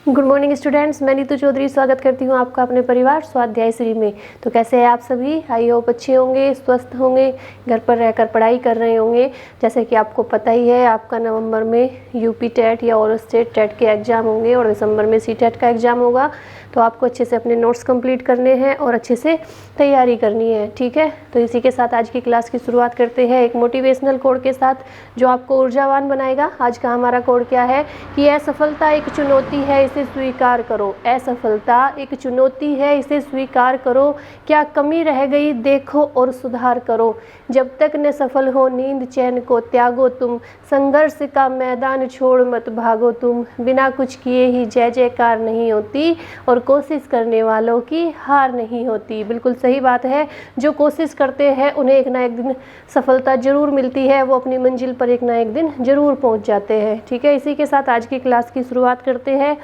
Good morning students, मैं नीतू चौधरी स्वागत करती हूँ आपका अपने परिवार स्वाध्याय श्री में। तो कैसे हैं आप सभी? आई होप अच्छे होंगे, स्वस्थ होंगे, घर पर रहकर पढ़ाई कर रहे होंगे। जैसे कि आपको पता ही है, आपका नवंबर में यूपी टेट या और स्टेट टेट के एग्ज़ाम होंगे और दिसंबर में सी टेट का एग्ज़ाम होगा। तो आपको अच्छे से अपने नोट्स कंप्लीट करने हैं और अच्छे से तैयारी करनी है, ठीक है। तो इसी के साथ आज की क्लास की शुरुआत करते हैं एक मोटिवेशनल कोड के साथ, जो आपको ऊर्जावान बनाएगा। आज का हमारा कोड क्या है कि असफलता एक चुनौती है, इसे स्वीकार करो। असफलता एक चुनौती है, इसे स्वीकार करो। क्या कमी रह गई देखो और सुधार करो। जब तक न सफल हो नींद चैन को त्यागो तुम। संघर्ष का मैदान छोड़ मत भागो तुम। बिना कुछ किए ही जय जयकार नहीं होती और कोशिश करने वालों की हार नहीं होती। बिल्कुल सही बात है। जो कोशिश करते हैं उन्हें एक ना एक दिन सफलता जरूर मिलती है, वो अपनी मंजिल पर एक ना एक दिन जरूर पहुंच जाते हैं, ठीक है। इसी के साथ आज की क्लास की शुरुआत करते हैं,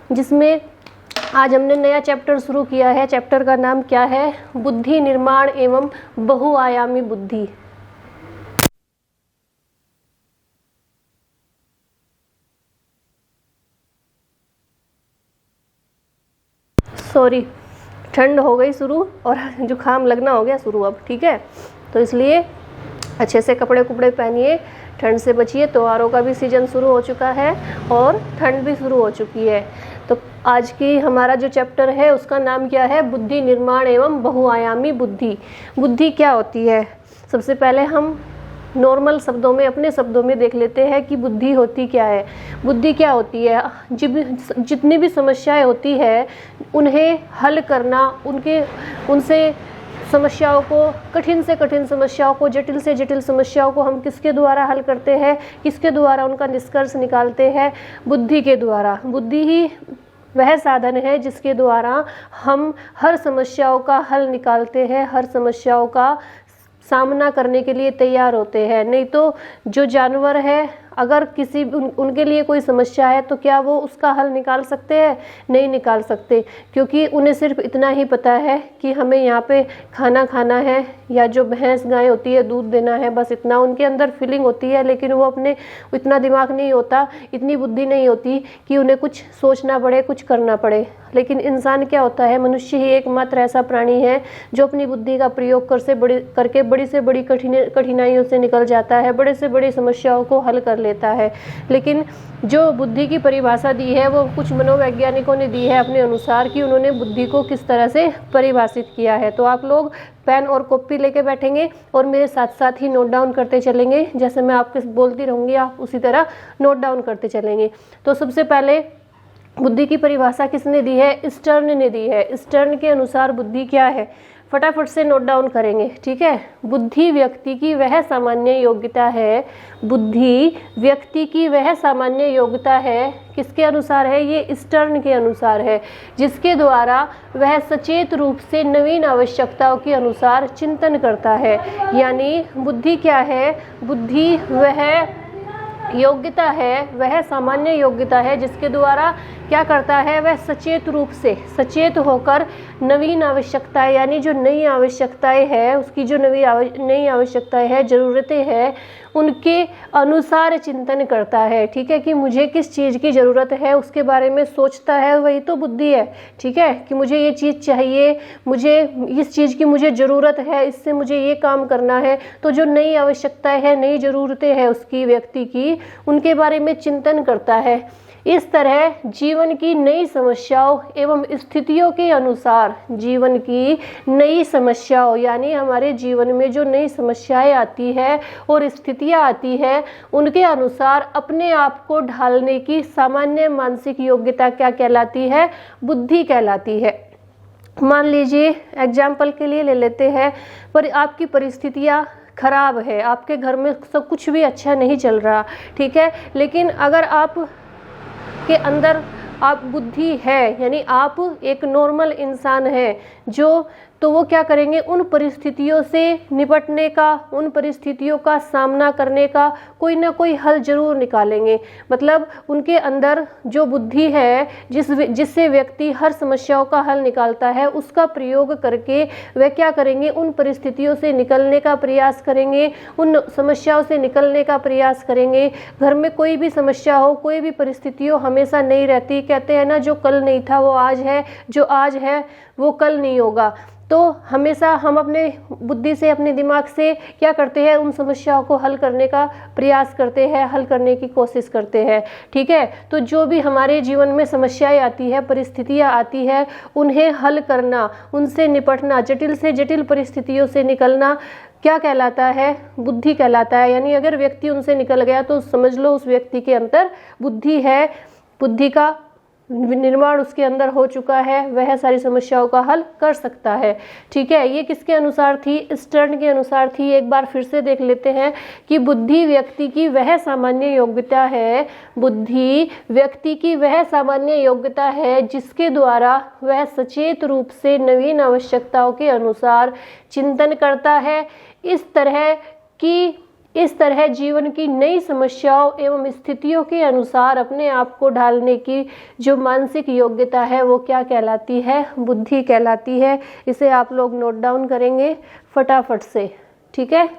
जिसमें आज हमने नया चैप्टर शुरू किया है। चैप्टर का नाम क्या है? बुद्धि निर्माण एवं बहुआयामी बुद्धि। सॉरी, ठंड हो गई शुरू और जुकाम लगना हो गया शुरू अब, ठीक है। तो इसलिए अच्छे से कपड़े कुपड़े पहनिए, ठंड से बचिए। त्योहारों का भी सीज़न शुरू हो चुका है और ठंड भी शुरू हो चुकी है। तो आज की हमारा जो चैप्टर है उसका नाम क्या है? बुद्धि निर्माण एवं बहुआयामी बुद्धि। बुद्धि क्या होती है? सबसे पहले हम नॉर्मल शब्दों में, अपने शब्दों में देख लेते हैं कि बुद्धि होती क्या है। बुद्धि क्या होती है? जितनी भी समस्याएं होती है उन्हें हल करना, उनसे समस्याओं को, कठिन से कठिन समस्याओं को, जटिल से जटिल समस्याओं को हम किसके द्वारा हल करते हैं? किसके द्वारा उनका निष्कर्ष निकालते हैं? बुद्धि के द्वारा। बुद्धि ही वह साधन है जिसके द्वारा हम हर समस्याओं का हल निकालते हैं, हर समस्याओं का सामना करने के लिए तैयार होते हैं। नहीं तो जो जानवर है, अगर उनके लिए कोई समस्या है तो क्या वो उसका हल निकाल सकते हैं? नहीं निकाल सकते, क्योंकि उन्हें सिर्फ इतना ही पता है कि हमें यहाँ पे खाना खाना है या जो भैंस गाय होती है दूध देना है, बस इतना उनके अंदर फीलिंग होती है। लेकिन वो अपने इतना दिमाग नहीं होता, इतनी बुद्धि नहीं होती कि उन्हें कुछ सोचना पड़े, कुछ करना पड़े। लेकिन इंसान क्या होता है? मनुष्य ही एकमात्र ऐसा प्राणी है जो अपनी बुद्धि का प्रयोग करके बड़ी से बड़ी कठिनाइयों से निकल जाता है, बड़े से बड़ी समस्याओं को हल कर लेता है। लेकिन जो बुद्धि की परिभाषा दी है वो कुछ मनोवैज्ञानिकों ने दी है अपने अनुसार, कि उन्होंने बुद्धि को किस तरह से परिभाषित किया है। तो आप लोग पेन और कॉपी लेके बैठेंगे और मेरे साथ साथ ही नोट डाउन करते चलेंगे। जैसे मैं आपके बोलती रहूँगी आप उसी तरह नोट डाउन करते चलेंगे। तो सबसे पहले बुद्धि की परिभाषा किसने दी है? स्टर्न ने दी है। स्टर्न के अनुसार बुद्धि क्या है? फटाफट से नोट डाउन करेंगे, ठीक है। बुद्धि व्यक्ति की वह सामान्य योग्यता है। बुद्धि व्यक्ति की वह सामान्य योग्यता है, किसके अनुसार है? ये स्टर्न के अनुसार है, जिसके द्वारा वह सचेत रूप से नवीन आवश्यकताओं के अनुसार चिंतन करता है। यानी बुद्धि क्या है? बुद्धि वह योग्यता है, वह सामान्य योग्यता है जिसके द्वारा क्या करता है? वह सचेत रूप से, सचेत होकर नवीन आवश्यकताएं, यानी जो नई आवश्यकताएं है, उसकी जो नई आवश्यकताएं है, ज़रूरतें हैं, उनके अनुसार चिंतन करता है, ठीक है। कि मुझे किस चीज़ की ज़रूरत है उसके बारे में सोचता है, वही तो बुद्धि है, ठीक है। कि मुझे ये चीज़ चाहिए, मुझे इस चीज़ की मुझे ज़रूरत है, इससे मुझे ये काम करना है। तो जो नई आवश्यकताएं हैं, नई ज़रूरतें हैं उसकी, व्यक्ति की, उनके बारे में चिंतन करता है। इस तरह जीवन की नई समस्याओं एवं स्थितियों के अनुसार, जीवन की नई समस्याओं यानी हमारे जीवन में जो नई समस्याएं आती है और स्थितियां आती है, उनके अनुसार अपने आप को ढालने की सामान्य मानसिक योग्यता क्या कहलाती है? बुद्धि कहलाती है। मान लीजिए एग्जाम्पल के लिए ले लेते हैं, पर आपकी परिस्थितियाँ खराब है, आपके घर में सब कुछ भी अच्छा नहीं चल रहा, ठीक है। लेकिन अगर आप के अंदर आप बुद्धि है, यानी आप एक नॉर्मल इंसान है तो वो क्या करेंगे, उन परिस्थितियों से निपटने का, उन परिस्थितियों का सामना करने का कोई ना कोई हल जरूर निकालेंगे। मतलब उनके अंदर जो बुद्धि है, जिससे व्यक्ति हर समस्याओं का हल निकालता है, उसका प्रयोग करके वे क्या करेंगे, उन परिस्थितियों से निकलने का प्रयास करेंगे, उन समस्याओं से निकलने का प्रयास करेंगे। घर में कोई भी समस्या हो, कोई भी परिस्थिति हो, हमेशा नहीं रहती। कहते हैं ना, जो कल नहीं था वो आज है, जो आज है वो कल नहीं होगा। तो हमेशा हम अपने बुद्धि से, अपने दिमाग से क्या करते हैं, उन समस्याओं को हल करने का प्रयास करते हैं, हल करने की कोशिश करते हैं। ठीक है, तो जो भी हमारे जीवन में समस्याएं आती है, परिस्थितियां आती है, उन्हें हल करना, उनसे निपटना, जटिल से जटिल परिस्थितियों से निकलना क्या कहलाता है, बुद्धि कहलाता है। यानी अगर व्यक्ति उनसे निकल गया तो समझ लो उस व्यक्ति के अंदर बुद्धि है, बुद्धि का निर्माण उसके अंदर हो चुका है, वह सारी समस्याओं का हल कर सकता है। ठीक है, ये किसके अनुसार थी, स्टर्न के अनुसार थी। एक बार फिर से देख लेते हैं कि बुद्धि व्यक्ति की वह सामान्य योग्यता है, बुद्धि व्यक्ति की वह सामान्य योग्यता है जिसके द्वारा वह सचेत रूप से नवीन आवश्यकताओं के अनुसार चिंतन करता है। इस तरह जीवन की नई समस्याओं एवं स्थितियों के अनुसार अपने आप को ढालने की जो मानसिक योग्यता है वो क्या कहलाती है, बुद्धि कहलाती है। इसे आप लोग नोट डाउन करेंगे फटाफट से। ठीक है,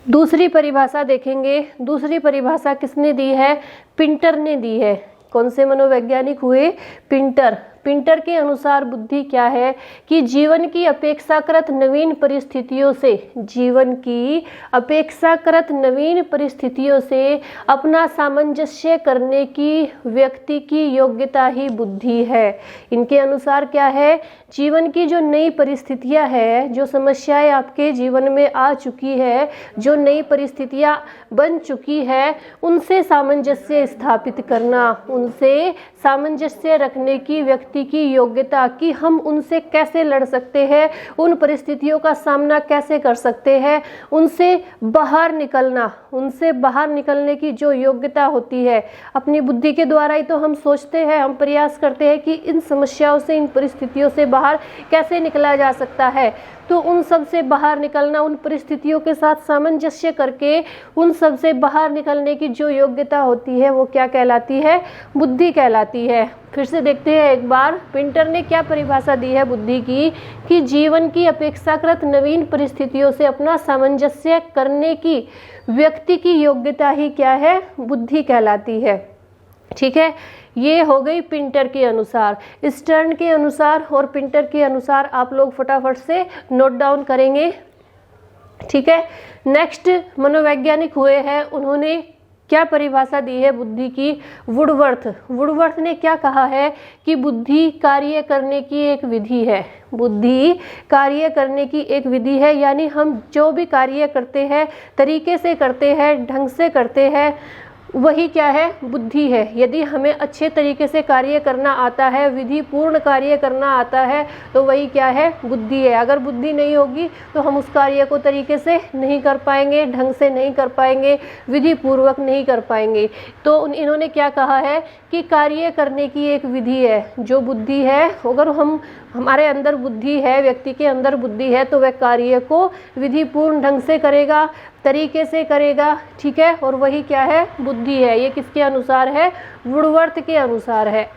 दूसरी परिभाषा देखेंगे। दूसरी परिभाषा किसने दी है, पिंटर ने दी है। कौन से मनोवैज्ञानिक हुए, पिंटर। पिंटर के अनुसार बुद्धि क्या है कि जीवन की अपेक्षाकृत नवीन परिस्थितियों से, जीवन की अपेक्षाकृत नवीन परिस्थितियों से अपना सामंजस्य करने की व्यक्ति की योग्यता ही बुद्धि है। इनके अनुसार क्या है, जीवन की जो नई परिस्थितियां है, जो समस्याएं आपके जीवन में आ चुकी है, जो नई परिस्थितियां बन चुकी है, उनसे सामंजस्य स्थापित करना, उनसे सामंजस्य रखने की व्यक्ति की योग्यता कि हम उनसे कैसे लड़ सकते हैं, उन परिस्थितियों का सामना कैसे कर सकते हैं, उनसे बाहर निकलना, उनसे बाहर निकलने की जो योग्यता होती है। अपनी बुद्धि के द्वारा ही तो हम सोचते हैं, हम प्रयास करते हैं कि इन समस्याओं से, इन परिस्थितियों से बाहर कैसे निकला जा सकता है। तो उन सब से बाहर निकलना, उन परिस्थितियों के साथ सामंजस्य करके उन सब से बाहर निकलने की जो योग्यता होती है वो क्या कहलाती है, बुद्धि कहलाती है। फिर से देखते हैं एक बार, पिंटर ने क्या परिभाषा दी है बुद्धि की, कि जीवन की अपेक्षाकृत नवीन परिस्थितियों से अपना सामंजस्य करने की व्यक्ति की योग्यता ही क्या है, बुद्धि कहलाती है। ठीक है, ये हो गई पिंटर के अनुसार। स्टर्न के अनुसार और पिंटर के अनुसार आप लोग फटाफट से नोट डाउन करेंगे। ठीक है, नेक्स्ट मनोवैज्ञानिक हुए हैं, उन्होंने क्या परिभाषा दी है बुद्धि की, वुडवर्थ। वुडवर्थ ने क्या कहा है कि बुद्धि कार्य करने की एक विधि है। बुद्धि कार्य करने की एक विधि है, यानी हम जो भी कार्य करते हैं, तरीके से करते हैं, ढंग से करते हैं, वही क्या है, बुद्धि है। यदि हमें अच्छे तरीके से कार्य करना आता है, विधि पूर्ण कार्य करना आता है, तो वही क्या है, बुद्धि है। अगर बुद्धि नहीं होगी तो हम उस कार्य को तरीके से नहीं कर पाएंगे, ढंग से नहीं कर पाएंगे, विधि पूर्वक नहीं कर पाएंगे। तो इन्होंने क्या कहा है कि कार्य करने की एक विधि है जो बुद्धि है। अगर हमारे अंदर बुद्धि है, व्यक्ति के अंदर बुद्धि है, तो वह कार्य को विधि पूर्ण ढंग से करेगा, तरीके से करेगा। ठीक है, और वही क्या है, बुद्धि है। ये किसके अनुसार है, वुडवर्थ के अनुसार है।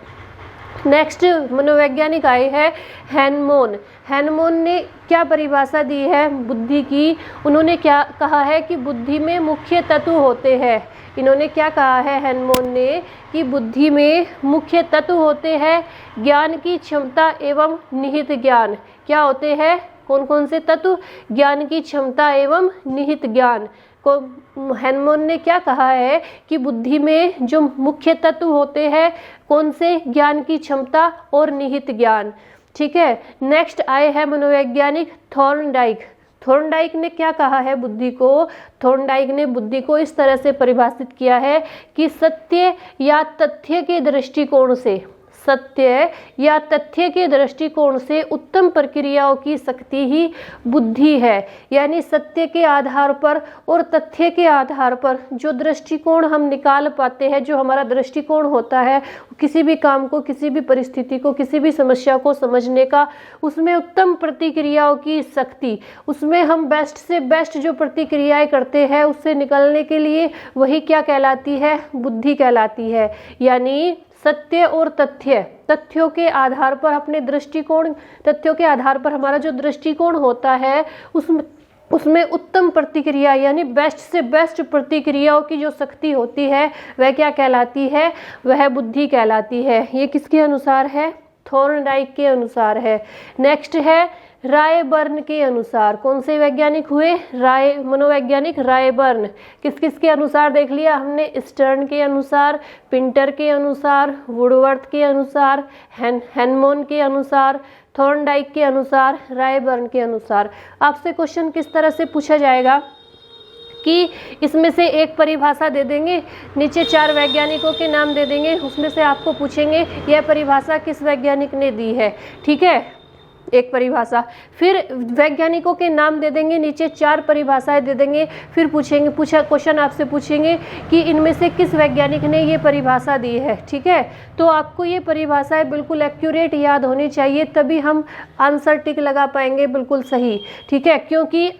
नेक्स्ट मनोवैज्ञानिक आए हैं हैनमोन। हैनमोन ने क्या परिभाषा दी है बुद्धि की, उन्होंने क्या कहा है कि बुद्धि में मुख्य तत्व होते हैं। इन्होंने क्या कहा है हैनमोन ने कि बुद्धि में मुख्य तत्व होते हैं, ज्ञान की क्षमता एवं निहित ज्ञान। क्या होते हैं, कौन कौन से तत्व, ज्ञान की क्षमता एवं निहित ज्ञान को हैनमोन ने क्या कहा है कि बुद्धि में जो मुख्य तत्व होते हैं, कौन से, ज्ञान की क्षमता और निहित ज्ञान। ठीक है, नेक्स्ट आए हैं मनोवैज्ञानिक थॉर्नडाइक। थॉर्नडाइक ने क्या कहा है बुद्धि को, थॉर्नडाइक ने बुद्धि को इस तरह से परिभाषित किया है कि सत्य या तथ्य के दृष्टिकोण से, सत्य या तथ्य के दृष्टिकोण से उत्तम प्रक्रियाओं की शक्ति ही बुद्धि है। यानी सत्य के आधार पर और तथ्य के आधार पर जो दृष्टिकोण हम निकाल पाते हैं, जो हमारा दृष्टिकोण होता है किसी भी काम को, किसी भी परिस्थिति को, किसी भी समस्या को समझने का, उसमें उत्तम प्रतिक्रियाओं की शक्ति, उसमें हम बेस्ट से बेस्ट जो प्रतिक्रियाएं करते हैं उससे निकलने के लिए, वही क्या कहलाती है? बुद्धि कहलाती है। यानी सत्य और तथ्य, तथ्यों के आधार पर अपने दृष्टिकोण, तथ्यों के आधार पर हमारा जो दृष्टिकोण होता है उसमें उत्तम प्रतिक्रिया यानी बेस्ट से बेस्ट प्रतिक्रियाओं की जो शक्ति होती है वह क्या कहलाती है? वह बुद्धि कहलाती है। ये किसके अनुसार है? थॉर्नडाइक के अनुसार है। नेक्स्ट है रायबर्न के अनुसार। कौन से वैज्ञानिक हुए? मनोवैज्ञानिक रायबर्न। किस किस के अनुसार देख लिया हमने? स्टर्न के अनुसार, पिंटर के अनुसार, वुडवर्थ के अनुसार, हैनमोन के अनुसार, थॉर्नडाइक के अनुसार, रायबर्न के अनुसार। आपसे क्वेश्चन किस तरह से पूछा जाएगा कि इसमें से एक परिभाषा दे देंगे, नीचे 4 वैज्ञानिकों के नाम दे देंगे, उसमें से आपको पूछेंगे यह परिभाषा किस वैज्ञानिक ने दी है। ठीक है, एक परिभाषा, फिर वैज्ञानिकों के नाम दे देंगे, नीचे 4 परिभाषाएं दे देंगे, फिर क्वेश्चन आपसे पूछेंगे कि इनमें से किस वैज्ञानिक ने ये परिभाषा दी है। ठीक है, तो आपको ये परिभाषाएं बिल्कुल एक्यूरेट याद होनी चाहिए, तभी हम आंसर टिक लगा पाएंगे बिल्कुल सही। ठीक है, क्योंकि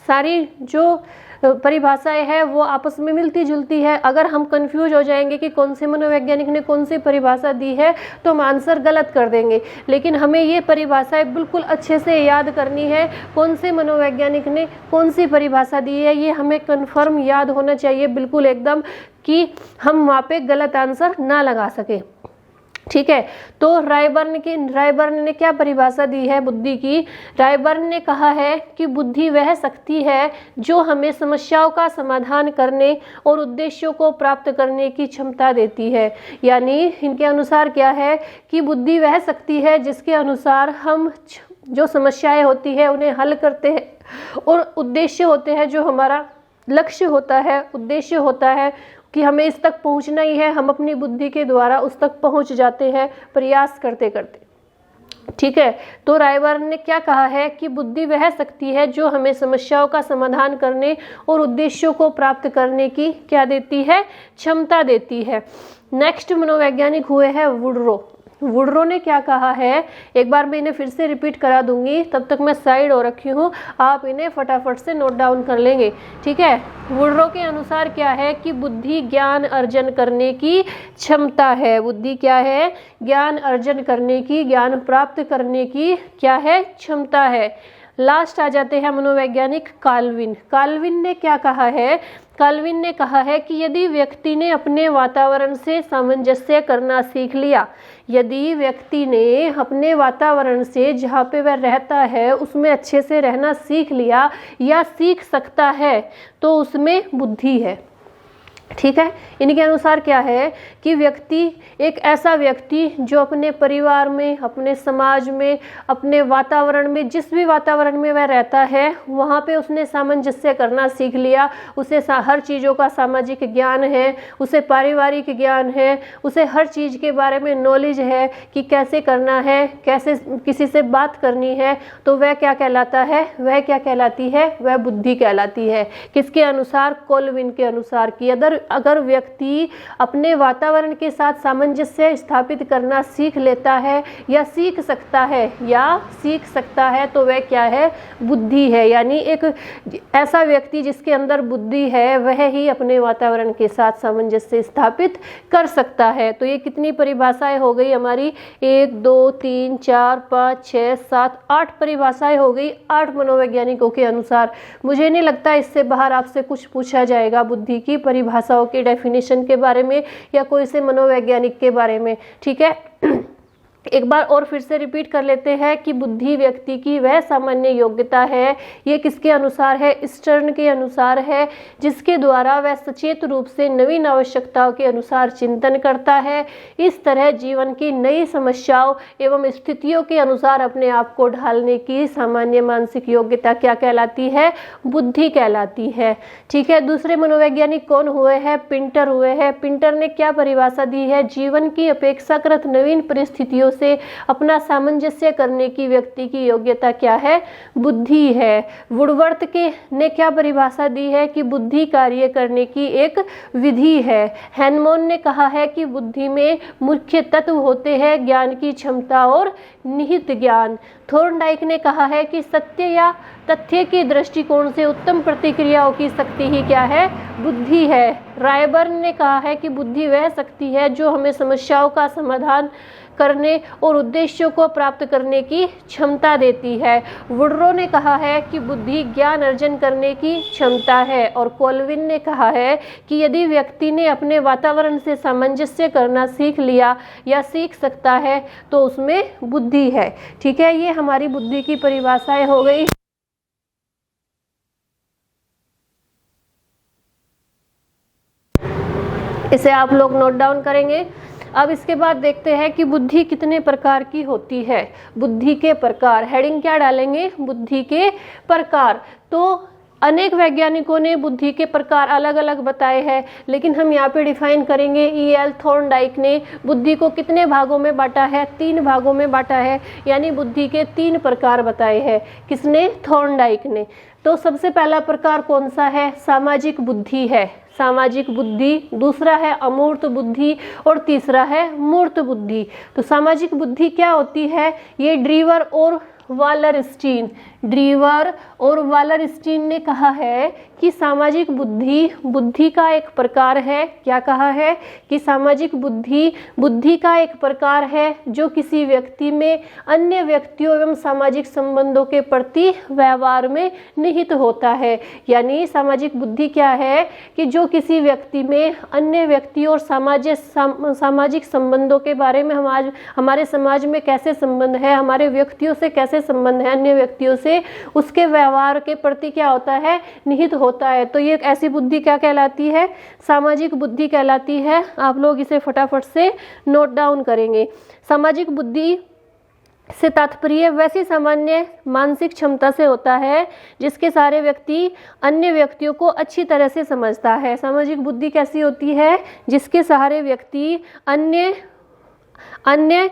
सारी जो परिभाषाएं है वो आपस में मिलती जुलती है। अगर हम कंफ्यूज हो जाएंगे कि कौन से मनोवैज्ञानिक ने कौन सी परिभाषा दी है तो हम आंसर गलत कर देंगे। लेकिन हमें ये परिभाषाएं बिल्कुल अच्छे से याद करनी है, कौन से मनोवैज्ञानिक ने कौन सी परिभाषा दी है ये हमें कंफर्म याद होना चाहिए बिल्कुल एकदम, कि हम वहाँ पे गलत आंसर ना लगा सके। ठीक है, तो रायबर्न ने क्या परिभाषा दी है बुद्धि की? रायबर्न ने कहा है कि बुद्धि वह शक्ति है जो हमें समस्याओं का समाधान करने और उद्देश्यों को प्राप्त करने की क्षमता देती है। यानी इनके अनुसार क्या है कि बुद्धि वह शक्ति है जिसके अनुसार हम जो समस्याएं होती है उन्हें हल करते हैं, और उद्देश्य होते हैं, जो हमारा लक्ष्य होता है, उद्देश्य होता है कि हमें इस तक पहुंचना ही है, हम अपनी बुद्धि के द्वारा उस तक पहुंच जाते हैं प्रयास करते करते। ठीक है, तो रायबर्न ने क्या कहा है कि बुद्धि वह शक्ति है जो हमें समस्याओं का समाधान करने और उद्देश्यों को प्राप्त करने की क्या देती है? क्षमता देती है। नेक्स्ट मनोवैज्ञानिक हुए हैं वुडरो ने क्या कहा है? एक बार मैं इन्हें फिर से रिपीट करा दूंगी, तब तक मैं साइड हो रखी हूँ, आप इन्हें फटाफट से नोट डाउन कर लेंगे। ठीक है, वुडरो के अनुसार क्या है कि बुद्धि ज्ञान अर्जन करने की क्षमता है। बुद्धि क्या है? ज्ञान अर्जन करने की, ज्ञान प्राप्त करने की क्या है? क्षमता है। लास्ट आ जाते हैं मनोवैज्ञानिक काल्विन ने क्या कहा है? काल्विन ने कहा है कि यदि व्यक्ति ने अपने वातावरण से सामंजस्य करना सीख लिया, यदि व्यक्ति ने अपने वातावरण से जहाँ पे वह रहता है उसमें अच्छे से रहना सीख लिया या सीख सकता है, तो उसमें बुद्धि है। ठीक है, इनके अनुसार क्या है कि व्यक्ति, एक ऐसा व्यक्ति जो अपने परिवार में, अपने समाज में, अपने वातावरण में, जिस भी वातावरण में वह रहता है वहाँ पे उसने सामंजस्य करना सीख लिया, उसे हर चीज़ों का सामाजिक ज्ञान है, उसे पारिवारिक ज्ञान है, उसे हर चीज़ के बारे में नॉलेज है कि कैसे करना है, कैसे किसी से बात करनी है, तो वह क्या कहलाता है? वह क्या कहलाती है? वह बुद्धि कहलाती है। किसके अनुसार? कोलविन के अनुसार कि अगर व्यक्ति अपने वातावरण के साथ सामंजस्य स्थापित करना सीख लेता है या सीख सकता है तो वह क्या है? बुद्धि है। यानी एक ऐसा व्यक्ति जिसके अंदर बुद्धि है वह ही अपने वातावरण के साथ सामंजस्य स्थापित कर सकता है। तो ये कितनी परिभाषाएं हो गई हमारी? 1 2 3 4 5 6 7 8 परिभाषाएं हो गई 8 मनोवैज्ञानिकों के अनुसार। मुझे नहीं लगता इससे बाहर आपसे कुछ पूछा जाएगा बुद्धि की परिभाषाओं के डेफिनेशन के बारे में या कोई से मनोवैज्ञानिक के बारे में। ठीक है, एक बार और फिर से रिपीट कर लेते हैं कि बुद्धि व्यक्ति की वह सामान्य योग्यता है, ये किसके अनुसार है, स्टर्न के अनुसार है, जिसके द्वारा वह सचेत रूप से नवीन आवश्यकताओं के अनुसार चिंतन करता है। इस तरह जीवन की नई समस्याओं एवं स्थितियों के अनुसार अपने आप को ढालने की सामान्य मानसिक योग्यता क्या कहलाती है, बुद्धि कहलाती है। ठीक है, दूसरे मनोवैज्ञानिक कौन हुए हैं, पिंटर हुए हैं। पिंटर ने क्या परिभाषा दी है, जीवन की अपेक्षाकृत नवीन परिस्थितियों से अपना सामंजस्य करने की व्यक्ति की योग्यता क्या है, बुद्धि है। वुडवर्थ के ने क्या परिभाषा दी है कि बुद्धि कार्य करने की एक विधि है। हैनमोन ने कहा है कि बुद्धि में मुख्य तत्व होते हैं ज्ञान की क्षमता और निहित ज्ञान। थॉर्नडाइक ने कहा है कि सत्य या तथ्य के दृष्टिकोण से उत्तम प्रतिक्रियाओं की शक्ति ही क्या है, बुद्धि है। रायबर्न ने कहा है कि बुद्धि वह शक्ति है जो हमें समस्याओं का समाधान करने और उद्देश्यों को प्राप्त करने की क्षमता देती है। वुडरो ने कहा है कि बुद्धि ज्ञान अर्जन करने की क्षमता है। और कोलविन ने कहा है कि यदि व्यक्ति ने अपने वातावरण से सामंजस्य करना सीख लिया या सीख सकता है तो उसमें बुद्धि है। ठीक है, ये हमारी बुद्धि की परिभाषाएं हो गई। इसे आप लोग नोट डाउन करेंगे। अब इसके बाद देखते हैं कि बुद्धि कितने प्रकार की होती है। बुद्धि के प्रकार, हेडिंग क्या डालेंगे, बुद्धि के प्रकार। तो अनेक वैज्ञानिकों ने बुद्धि के प्रकार अलग अलग बताए हैं, लेकिन हम यहाँ पे डिफाइन करेंगे। E.L. थॉर्नडाइक ने बुद्धि को कितने भागों में बांटा है, 3 भागों में बांटा है, यानी बुद्धि के 3 प्रकार बताए हैं। किसने, थॉर्नडाइक ने। तो सबसे पहला प्रकार कौन सा है, सामाजिक बुद्धि है, सामाजिक बुद्धि। दूसरा है अमूर्त बुद्धि और तीसरा है मूर्त बुद्धि। तो सामाजिक बुद्धि क्या होती है, ये ड्रीवर और वालरस्टीन, ड्रीवर और वालरस्टीन ने कहा है कि सामाजिक बुद्धि बुद्धि का एक प्रकार है। क्या कहा है कि सामाजिक बुद्धि बुद्धि का एक प्रकार है जो किसी व्यक्ति में अन्य व्यक्तियों एवं सामाजिक संबंधों के प्रति व्यवहार में निहित होता है। यानी सामाजिक बुद्धि क्या है कि जो किसी व्यक्ति में अन्य व्यक्तियों और सामाजिक संबंधों के बारे में हमारे समाज में कैसे संबंध है, हमारे व्यक्तियों से कैसे संबंध है, अन्य व्यक्तियों से, उसके व्यवहार के प्रति क्या होता है, निहित होता है। तो ये ऐसी बुद्धि क्या कहलाती है, सामाजिक बुद्धि कहलाती है। आप लोग इसे फटाफट से नोट डाउन करेंगे। सामाजिक बुद्धि से तात्पर्य वैसी सामान्य मानसिक क्षमता से होता है जिसके सारे व्यक्ति अन्य व्यक्तियों को अच्छी तरह से समझता है। सामाजिक बुद्धि कैसी होती है, जिसके सहारे व्यक्ति अन्य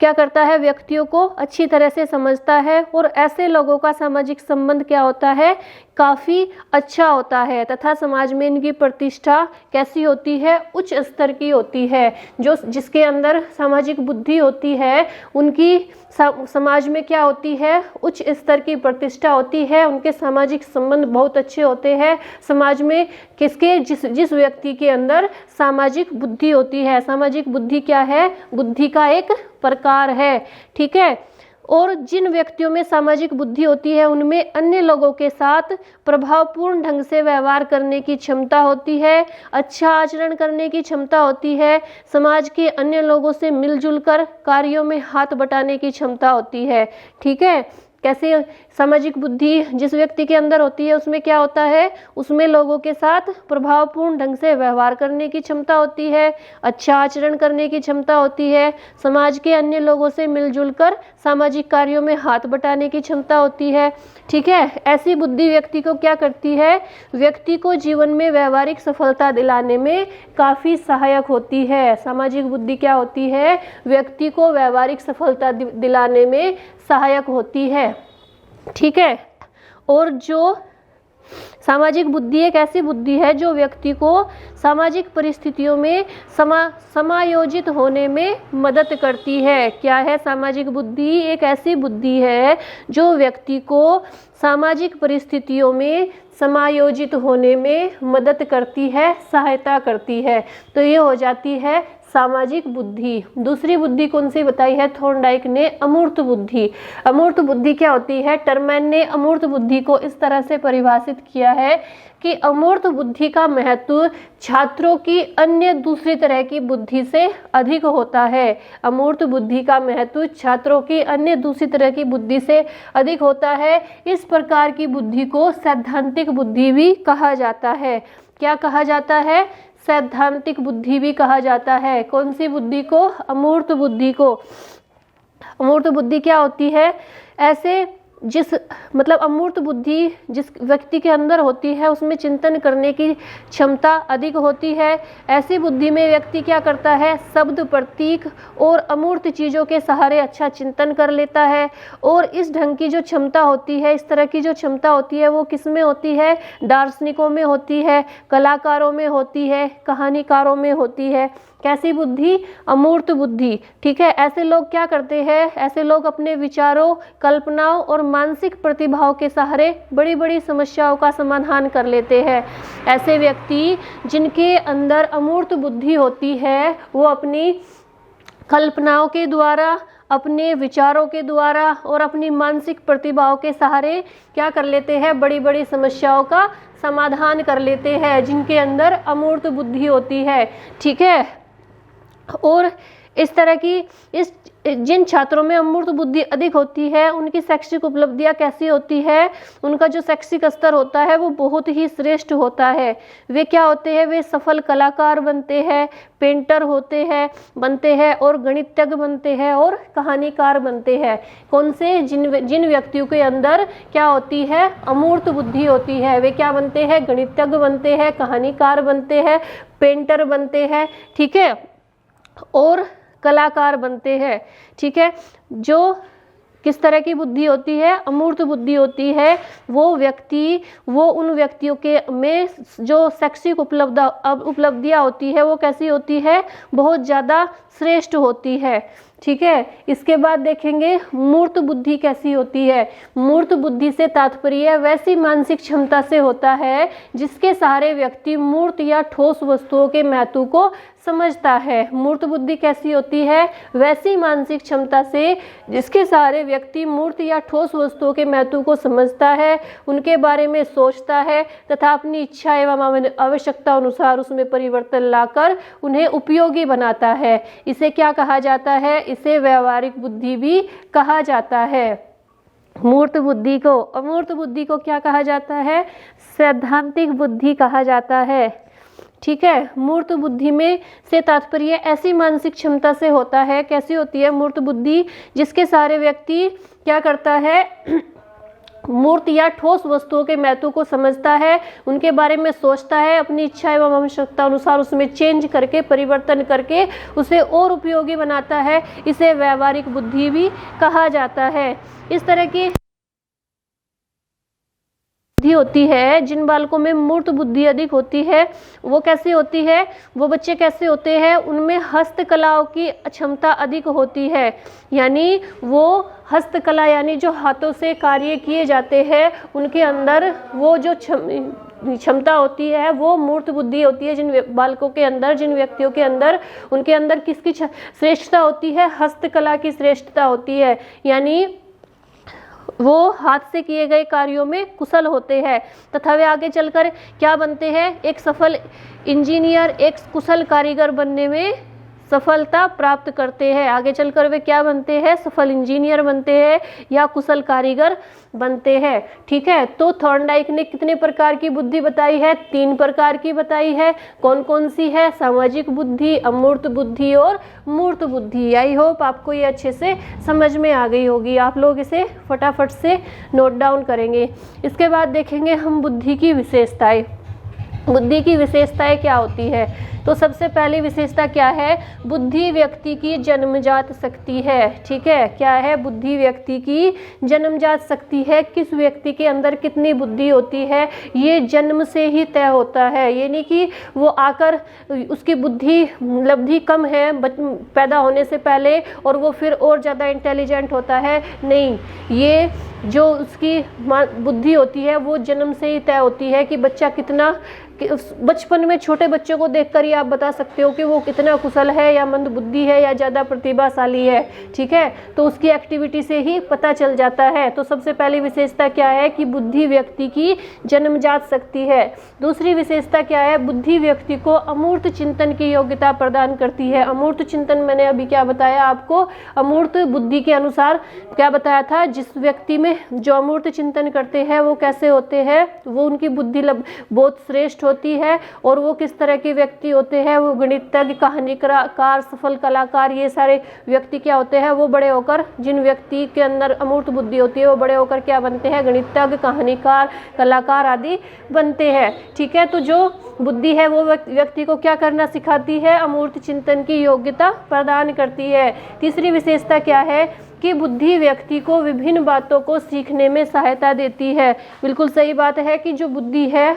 क्या करता है, व्यक्तियों को अच्छी तरह से समझता है और ऐसे लोगों का सामाजिक संबंध क्या होता है, काफ़ी अच्छा होता है तथा समाज में इनकी प्रतिष्ठा कैसी होती है, उच्च स्तर की होती है। जिसके अंदर सामाजिक बुद्धि होती है उनकी समाज में क्या होती है, उच्च स्तर की प्रतिष्ठा होती है, उनके सामाजिक संबंध बहुत अच्छे होते हैं। समाज में जिस व्यक्ति के अंदर सामाजिक बुद्धि होती है। सामाजिक बुद्धि क्या है, बुद्धि का एक प्रकार है। ठीक है, और जिन व्यक्तियों में सामाजिक बुद्धि होती है उनमें अन्य लोगों के साथ प्रभावपूर्ण ढंग से व्यवहार करने की क्षमता होती है, अच्छा आचरण करने की क्षमता होती है, समाज के अन्य लोगों से मिलजुल कर कार्यों में हाथ बटाने की क्षमता होती है। ठीक है, कैसे सामाजिक बुद्धि जिस व्यक्ति के अंदर होती है उसमें क्या होता है, उसमें लोगों के साथ प्रभावपूर्ण ढंग से व्यवहार करने की क्षमता होती है, अच्छा आचरण करने की क्षमता होती है, समाज के अन्य लोगों से मिलजुल कर सामाजिक कार्यों में हाथ बटाने की क्षमता होती है। ठीक है, ऐसी बुद्धि व्यक्ति को क्या करती है, व्यक्ति को जीवन में व्यवहारिक सफलता दिलाने में काफ़ी सहायक होती है। सामाजिक बुद्धि क्या होती है, व्यक्ति को व्यवहारिक सफलता दिलाने में सहायक होती है। ठीक है, और जो सामाजिक बुद्धि एक ऐसी बुद्धि है जो व्यक्ति को सामाजिक परिस्थितियों में समायोजित होने में मदद करती है। क्या है, सामाजिक बुद्धि एक ऐसी बुद्धि है जो व्यक्ति को सामाजिक परिस्थितियों में समायोजित होने में मदद करती है, सहायता करती है। तो ये हो जाती है सामाजिक बुद्धि। दूसरी बुद्धि कौन सी बताई है थॉर्नडाइक ने? अमूर्त बुद्धि। अमूर्त बुद्धि क्या होती है? टरमैन ने अमूर्त बुद्धि को इस तरह से परिभाषित किया है कि अमूर्त बुद्धि का महत्व छात्रों की अन्य दूसरी तरह की बुद्धि से अधिक होता है। अमूर्त बुद्धि का महत्व छात्रों की अन्य दूसरी तरह की बुद्धि से अधिक होता है। इस प्रकार की बुद्धि को सैद्धांतिक बुद्धि भी कहा जाता है। क्या कहा जाता है? सैद्धांतिक बुद्धि भी कहा जाता है। कौन सी बुद्धि को? अमूर्त बुद्धि को। अमूर्त बुद्धि क्या होती है? ऐसे जिस मतलब अमूर्त बुद्धि जिस व्यक्ति के अंदर होती है उसमें चिंतन करने की क्षमता अधिक होती है। ऐसी बुद्धि में व्यक्ति क्या करता है? शब्द, प्रतीक और अमूर्त चीज़ों के सहारे अच्छा चिंतन कर लेता है। और इस ढंग की जो क्षमता होती है, इस तरह की जो क्षमता होती है वो किस में होती है? दार्शनिकों में होती है, कलाकारों में होती है, कहानीकारों में होती है। कैसी बुद्धि? अमूर्त बुद्धि। ठीक है। ऐसे लोग क्या करते हैं? ऐसे लोग अपने विचारों, कल्पनाओं और मानसिक प्रतिभाओं के सहारे बड़ी बड़ी समस्याओं का समाधान कर लेते हैं। ऐसे व्यक्ति जिनके अंदर अमूर्त बुद्धि होती है वो अपनी कल्पनाओं के द्वारा, अपने विचारों के द्वारा और अपनी मानसिक प्रतिभाओं के सहारे क्या कर लेते हैं? बड़ी बड़ी समस्याओं का समाधान कर लेते हैं, जिनके अंदर अमूर्त बुद्धि होती है। ठीक है। और इस तरह की जिन छात्रों में अमूर्त बुद्धि अधिक होती है उनकी शैक्षिक उपलब्धियां कैसी होती है? उनका जो शैक्षिक स्तर होता है वो बहुत ही श्रेष्ठ होता है। वे क्या होते हैं? वे सफल कलाकार बनते हैं, पेंटर बनते हैं और गणितज्ञ बनते हैं और कहानीकार बनते हैं। कौन से? जिन व्यक्तियों के अंदर क्या होती है? अमूर्त बुद्धि होती है। वे क्या बनते हैं? गणितज्ञ बनते हैं, कहानीकार बनते हैं, पेंटर बनते हैं। ठीक है। और कलाकार बनते हैं। ठीक है। जो किस तरह की बुद्धि होती है? अमूर्त बुद्धि होती है। वो उन व्यक्तियों के में जो शैक्षिक उपलब्धियां होती है वो कैसी होती है? बहुत ज़्यादा श्रेष्ठ होती है। ठीक है। इसके बाद देखेंगे मूर्त बुद्धि कैसी होती है। मूर्त बुद्धि से तात्पर्य वैसी मानसिक क्षमता से होता है जिसके सहारे व्यक्ति मूर्त या ठोस वस्तुओं के महत्व को समझता है। मूर्त बुद्धि कैसी होती है? वैसी मानसिक क्षमता से जिसके सहारे व्यक्ति मूर्त या ठोस वस्तुओं के महत्व को समझता है, उनके बारे में सोचता है तथा अपनी इच्छा एवं आवश्यकता अनुसार उसमें परिवर्तन लाकर उन्हें उपयोगी बनाता है। इसे क्या कहा जाता है? इसे व्यवहारिक बुद्धि भी कहा जाता है। मूर्त बुद्धि को, अमूर्त बुद्धि को क्या कहा जाता है? सैद्धांतिक बुद्धि कहा जाता है। ठीक है। मूर्त बुद्धि में से तात्पर्य ऐसी मानसिक क्षमता से होता है। कैसी होती है मूर्त बुद्धि? जिसके सारे व्यक्ति क्या करता है? मूर्त या ठोस वस्तुओं के महत्व को समझता है, उनके बारे में सोचता है, अपनी इच्छा एवं आवश्यकता अनुसार उसमें चेंज करके, परिवर्तन करके उसे और उपयोगी बनाता है। इसे व्यवहारिक बुद्धि भी कहा जाता है। इस तरह की बुद्धि होती है। जिन बालकों में मूर्त बुद्धि अधिक होती है वो कैसी होती है? वो बच्चे कैसे होते हैं? उनमें हस्तकलाओं की क्षमता अधिक होती है। यानी वो हस्तकला यानी जो हाथों से कार्य किए जाते हैं उनके अंदर वो जो क्षमता होती है वो मूर्त बुद्धि होती है। जिन बालकों के अंदर, जिन व्यक्तियों के अंदर, उनके अंदर किसकी श्रेष्ठता होती है? हस्तकला की श्रेष्ठता होती है। यानी वो हाथ से किए गए कार्यों में कुशल होते हैं तथा वे आगे चलकर क्या बनते हैं? एक सफल इंजीनियर, एक कुशल कारीगर बनने में सफलता प्राप्त करते हैं। आगे चलकर वे क्या बनते हैं? सफल इंजीनियर बनते हैं या कुशल कारीगर बनते हैं। ठीक है। तो थॉर्नडाइक ने कितने प्रकार की बुद्धि बताई है? 3 प्रकार की बताई है। कौन कौन सी है? सामाजिक बुद्धि, अमूर्त बुद्धि और मूर्त बुद्धि। आई होप आपको ये अच्छे से समझ में आ गई होगी। आप लोग इसे फटाफट से नोट डाउन करेंगे। इसके बाद देखेंगे हम बुद्धि की विशेषताएं। बुद्धि की विशेषताएं क्या होती है? तो सबसे पहली विशेषता क्या है? बुद्धि व्यक्ति की जन्मजात शक्ति है। ठीक है। क्या है? बुद्धि व्यक्ति की जन्मजात शक्ति है। किस व्यक्ति के अंदर कितनी बुद्धि होती है ये जन्म से ही तय होता है। ये नहीं कि वो आकर उसकी बुद्धि उपलब्धि कम है पैदा होने से पहले और वो फिर और ज़्यादा इंटेलिजेंट होता है। नहीं, ये जो उसकी बुद्धि होती है वो जन्म से ही तय होती है कि बच्चा कितना, बचपन में छोटे बच्चों को देखकर ही आप बता सकते हो कि वो कितना कुशल है या मंद बुद्धि है या ज़्यादा प्रतिभाशाली है, ठीक है। तो उसकी एक्टिविटी से ही पता चल जाता है। तो सबसे पहली विशेषता क्या है कि बुद्धि व्यक्ति की जन्मजात शक्ति है। दूसरी विशेषता क्या है, बुद्धि व्यक्ति को अमूर्त चिंतन की योग्यता प्रदान करती है। अमूर्त चिंतन मैंने अभी क्या बताया आपको, अमूर्त बुद्धि के अनुसार क्या बताया था, जिस व्यक्ति में जो अमूर्त चिंतन करते हैं वो कैसे होते हैं, वो उनकी बुद्धि बहुत श्रेष्ठ होती है। और वो किस तरह के व्यक्ति होते हैं, वो गणितज्ञ, कहानीकार, सफल कलाकार, ये सारे व्यक्ति क्या होते हैं, वो बड़े होकर, जिन व्यक्ति के अंदर अमूर्त बुद्धि होती है वो बड़े होकर क्या बनते हैं, गणितज्ञ, कहानीकार, कलाकार आदि बनते हैं, ठीक है। तो जो बुद्धि है वो व्यक्ति को क्या करना सिखाती है, अमूर्त चिंतन की योग्यता प्रदान करती है। तीसरी विशेषता क्या है कि बुद्धि व्यक्ति को विभिन्न बातों को सीखने में सहायता देती है। बिल्कुल सही बात है कि जो बुद्धि है,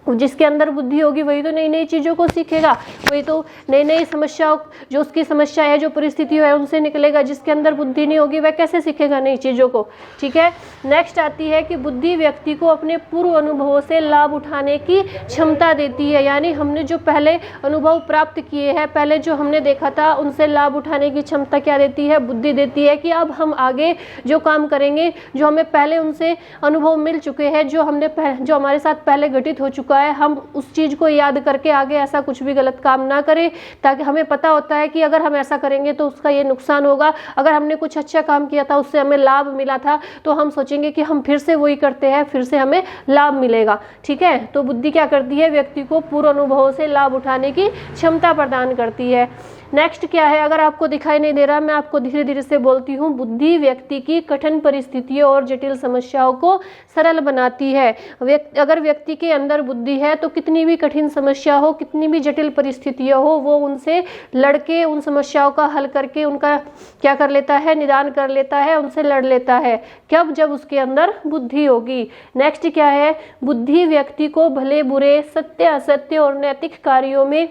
जिसके अंदर बुद्धि होगी वही तो नई नई चीज़ों को सीखेगा, वही तो नई नई समस्याओं, जो उसकी समस्या है, जो परिस्थिति है, उनसे निकलेगा। जिसके अंदर बुद्धि नहीं होगी वह कैसे सीखेगा नई चीज़ों को, ठीक है। नेक्स्ट आती है कि बुद्धि व्यक्ति को अपने पूर्व अनुभवों से लाभ उठाने की क्षमता देती है। यानी हमने जो पहले अनुभव प्राप्त किए हैं, पहले जो हमने देखा था, उनसे लाभ उठाने की क्षमता क्या देती है, बुद्धि देती है। कि अब हम आगे जो काम करेंगे, जो हमें पहले उनसे अनुभव मिल चुके हैं, जो हमारे साथ पहले घटित हो चुका है, हम उस चीज़ को याद करके आगे ऐसा कुछ भी गलत काम ना करें। ताकि हमें पता होता है कि अगर हम ऐसा करेंगे तो उसका ये नुकसान होगा, अगर हमने कुछ अच्छा काम किया था, उससे हमें लाभ मिला था, तो हम सोचेंगे कि हम फिर से वही करते हैं, फिर से हमें लाभ मिलेगा, ठीक है। तो बुद्धि क्या करती है, व्यक्ति को पूर्व अनुभवों से लाभ उठाने की क्षमता प्रदान करती है। नेक्स्ट क्या है, अगर आपको दिखाई नहीं दे रहा, मैं आपको धीरे धीरे से बोलती हूँ। बुद्धि व्यक्ति की कठिन परिस्थितियों और जटिल समस्याओं को सरल बनाती है। अगर व्यक्ति के अंदर बुद्धि है तो कितनी भी कठिन समस्या हो, कितनी भी जटिल परिस्थितियाँ हो, वो उनसे लड़के, उन समस्याओं का हल करके उनका क्या कर लेता है, निदान कर लेता है, उनसे लड़ लेता है। कब, जब उसके अंदर बुद्धि होगी। नेक्स्ट क्या है, बुद्धि व्यक्ति को भले बुरे, सत्य असत्य और नैतिक कार्यों में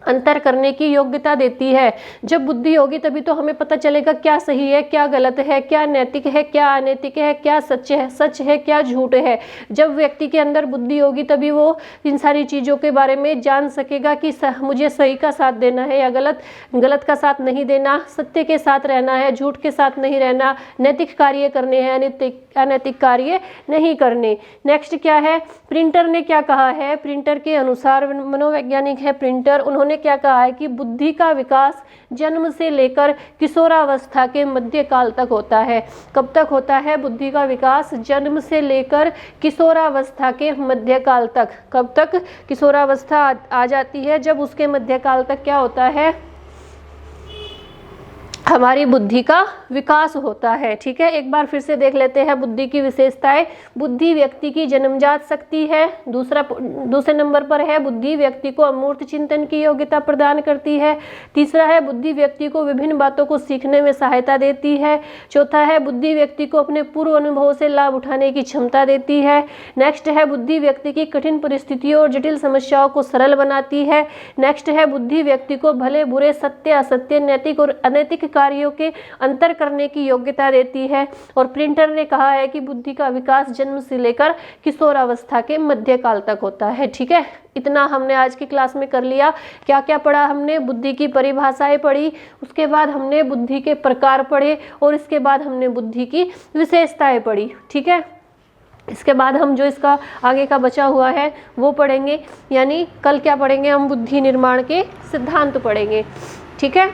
अंतर करने की योग्यता देती है। जब बुद्धि होगी तभी तो हमें पता चलेगा क्या सही है, क्या गलत है, क्या नैतिक है, क्या अनैतिक है, क्या सच है, क्या झूठ है। जब व्यक्ति के अंदर बुद्धि होगी तभी वो इन सारी चीज़ों के बारे में जान सकेगा कि मुझे सही का साथ देना है या गलत का साथ नहीं देना, सत्य के साथ रहना है, झूठ के साथ नहीं रहना, नैतिक कार्य करने हैं, अनैतिक कार्य नहीं करने। नेक्स्ट क्या है, प्रिंटर ने क्या कहा है, प्रिंटर के अनुसार, मनोवैज्ञानिक है प्रिंटर, उन्होंने क्या कहा है कि बुद्धि का विकास जन्म से लेकर किशोरावस्था के मध्य काल तक होता है। कब तक होता है बुद्धि का विकास, जन्म से लेकर किशोरावस्था के मध्य काल तक। कब तक किशोरावस्था आ जाती है, जब उसके मध्य काल तक क्या होता है, हमारी बुद्धि का विकास होता है, ठीक है। एक बार फिर से देख लेते हैं बुद्धि की विशेषताएं। बुद्धि व्यक्ति की जन्मजात शक्ति है। दूसरे नंबर पर है बुद्धि व्यक्ति को अमूर्त चिंतन की योग्यता प्रदान करती है। तीसरा है बुद्धि व्यक्ति को विभिन्न बातों को सीखने में सहायता देती है। चौथा है बुद्धि व्यक्ति को अपने पूर्व अनुभवों से लाभ उठाने की क्षमता देती है। नेक्स्ट है बुद्धि व्यक्ति की कठिन परिस्थितियों और जटिल समस्याओं को सरल बनाती है। नेक्स्ट है बुद्धि व्यक्ति को भले बुरे, सत्य असत्य, नैतिक और अनैतिक कार्यों के अंतर करने की योग्यता देती है। और प्रिंटर ने कहा है कि बुद्धि का विकास जन्म से लेकर किशोरावस्था के मध्यकाल तक होता है, ठीक है। इतना हमने आज की क्लास में कर लिया। क्या क्या पढ़ा हमने, बुद्धि की परिभाषाएं पढ़ी, उसके बाद हमने बुद्धि के प्रकार पढ़े और इसके बाद हमने बुद्धि की विशेषताएं पढ़ी, ठीक है। इसके बाद हम जो इसका आगे का बचा हुआ है वो पढ़ेंगे, यानी कल क्या पढ़ेंगे हम, बुद्धि निर्माण के सिद्धांत पढ़ेंगे, ठीक है।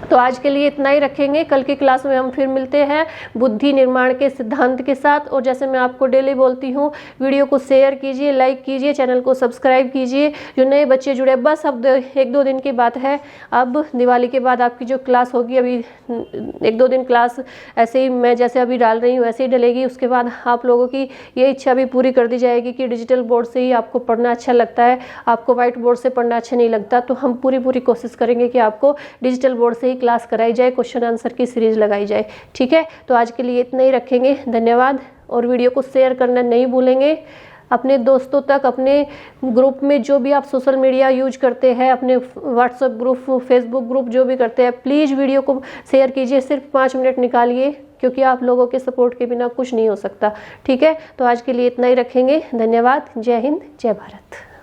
तो आज के लिए इतना ही रखेंगे। कल की क्लास में हम फिर मिलते हैं बुद्धि निर्माण के सिद्धांत के साथ। और जैसे मैं आपको डेली बोलती हूँ, वीडियो को शेयर कीजिए, लाइक कीजिए, चैनल को सब्सक्राइब कीजिए। जो नए बच्चे जुड़े, बस अब 1-2 दिन की बात है। अब दिवाली के बाद आपकी जो क्लास होगी, अभी 1-2 दिन क्लास ऐसे ही मैं जैसे अभी डाल रही हूँ वैसे ही डलेगी। उसके बाद आप लोगों की ये इच्छा भी पूरी कर दी जाएगी कि डिजिटल बोर्ड से ही आपको पढ़ना अच्छा लगता है, आपको व्हाइट बोर्ड से पढ़ना अच्छा नहीं लगता। तो हम पूरी कोशिश करेंगे कि आपको डिजिटल बोर्ड से क्लास कराई जाए, क्वेश्चन आंसर की सीरीज लगाई जाए, ठीक है। तो आज के लिए इतना ही रखेंगे। धन्यवाद। और वीडियो को शेयर करना नहीं भूलेंगे अपने दोस्तों तक, अपने ग्रुप में जो भी आप सोशल मीडिया यूज करते हैं, अपने व्हाट्सएप ग्रुप, फेसबुक ग्रुप जो भी करते हैं, प्लीज़ वीडियो को शेयर कीजिए। सिर्फ 5 मिनट निकालिए, क्योंकि आप लोगों के सपोर्ट के बिना कुछ नहीं हो सकता, ठीक है। तो आज के लिए इतना ही रखेंगे। धन्यवाद। जय हिंद, जय भारत।